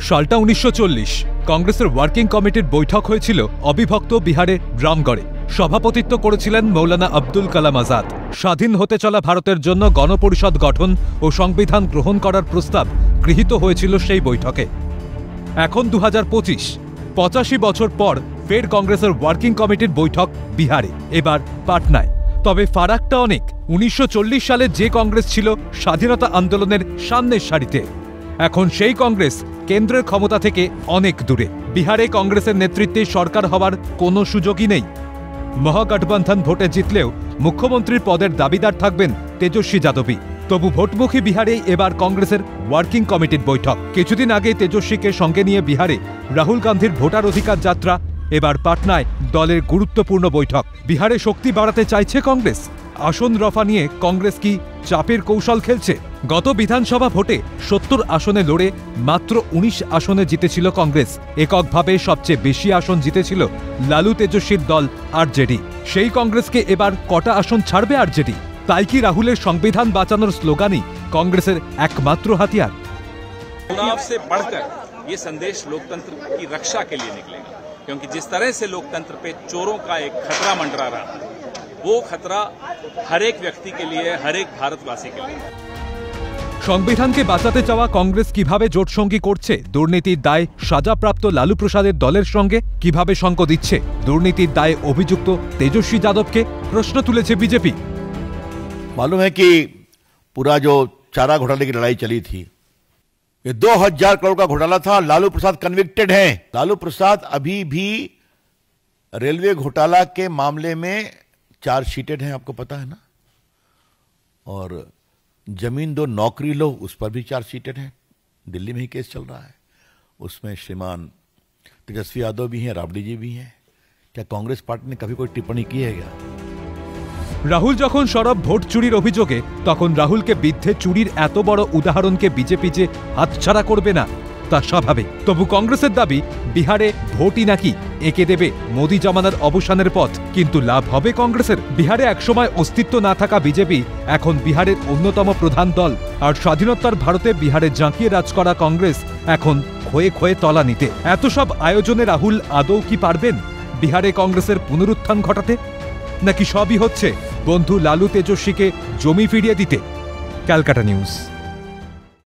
সালটা 1940। কংগ্রেসের ওয়ার্কিং কমিটির বৈঠক হয়েছিল অবিভক্ত বিহারে রামগড়ে। সভাপতিত্ব করেছিলেন মৌলানা আব্দুল কালাম আজাদ। স্বাধীন হতে চলা ভারতের জন্য গণপরিষদ গঠন ও সংবিধান গ্রহণ করার প্রস্তাব গৃহীত হয়েছিল সেই বৈঠকে। এখন 2025, 85 বছর পর ফের কংগ্রেসের ওয়ার্কিং কমিটির বৈঠক বিহারে, এবার পাটনায়। তবে ফারাকটা অনেক। 1940 সালে যে কংগ্রেস ছিল স্বাধীনতা আন্দোলনের সামনের সারিতে, এখন সেই কংগ্রেস কেন্দ্রের ক্ষমতা থেকে অনেক দূরে। বিহারে কংগ্রেসের নেতৃত্বে সরকার হওয়ার কোনো সুযোগই নেই। মহাগঠবন্ধন ভোটে জিতলেও মুখ্যমন্ত্রীর পদের দাবিদার থাকবেন তেজস্বী যাদবই। তবু ভোটমুখী বিহারেই এবার কংগ্রেসের ওয়ার্কিং কমিটির বৈঠক। কিছুদিন আগে তেজস্বীকে সঙ্গে নিয়ে বিহারে রাহুল গান্ধীর ভোটার অধিকার যাত্রা, এবার পাটনায় দলের গুরুত্বপূর্ণ বৈঠক। বিহারে শক্তি বাড়াতে চাইছে কংগ্রেস। আসন রফা নিয়ে কংগ্রেস কি চাপের কৌশল খেলছে? গত বিধানসভা ভোটে 70 আসনে লড়ে মাত্র 19 আসনে জিতেছিল কংগ্রেস। এককভাবে সবচেয়ে বেশি আসন জিতেছিল লালু তেজস্বীর দল আরজেডি। সেই কংগ্রেসকে এবার কটা আসন ছাড়বে আরজেডি? তাই কি রাহুলের সংবিধান বাঁচানোর স্লোগানই কংগ্রেসের একমাত্র হাতিয়ার? चुनाव से बढ़कर ये संदेश लोकतंत्र की रक्षा के लिए निकलेगा, क्योंकि जिस तरह से लोकतंत्र पे चोरों का एक खतरा मंडरा रहा, वो खतरा हर एक व्यक्ति के लिए, हर एक भारतवासी के लिए। সংবিধানকে বাঁচাতে চাওয়া কংগ্রেস কিভাবে জোটসঙ্গী করছে দুর্নীতির দায়ে সাজাপ্রাপ্ত লালু প্রসাদের দলের সঙ্গে? কিভাবে সঙ্গ দিচ্ছে দুর্নীতির দায়ে অভিযুক্ত তেজস্বী যাদবকে? প্রশ্ন তুলেছে বিজেপি। मालूम है कि पूरा जो चारा घोटाले की लड़ाई चली थी, ये 2000 करोड़ का घोटाला था। लालू प्रसाद कन्विक्टेड हैं। लालू प्रसाद अभी भी रेलवे घोटाला के मामले में चार्जशीटेड हैं, आपको पता है ना। और जमीन दो नौकरी लो, उस पर भी चार्जशीटेड है। दिल्ली में ही केस चल रहा है, उसमें श्रीमान तेजस्वी यादव भी हैं, राबड़ी जी भी हैं। क्या कांग्रेस पार्टी ने कभी कोई टिप्पणी की है क्या? রাহুল যখন সরব ভোট চুরির অভিযোগে, তখন রাহুলকে বিদ্ধে চুরির এত বড় উদাহরণকে বিজেপি যে হাতছাড়া করবে না তা স্বাভাবিক। তবু কংগ্রেসের দাবি বিহারে ভোটই নাকি এঁকে দেবে মোদি জমানার অবসানের পথ। কিন্তু লাভ হবে কংগ্রেসের? বিহারে একসময় অস্তিত্ব না থাকা বিজেপি এখন বিহারের অন্যতম প্রধান দল। আর স্বাধীনতার ভারতে বিহারে জাঁকিয়ে রাজ করা কংগ্রেস এখন ক্ষয়ে ক্ষয়ে তলা নিতে। এত সব আয়োজনে রাহুল আদৌ কি পারবেন বিহারে কংগ্রেসের পুনরুত্থান ঘটাতে? নাকি সবই হচ্ছে বন্ধু লালু তেজস্বীকে জমি ফিরিয়ে দিতে? ক্যালকাটা নিউজ।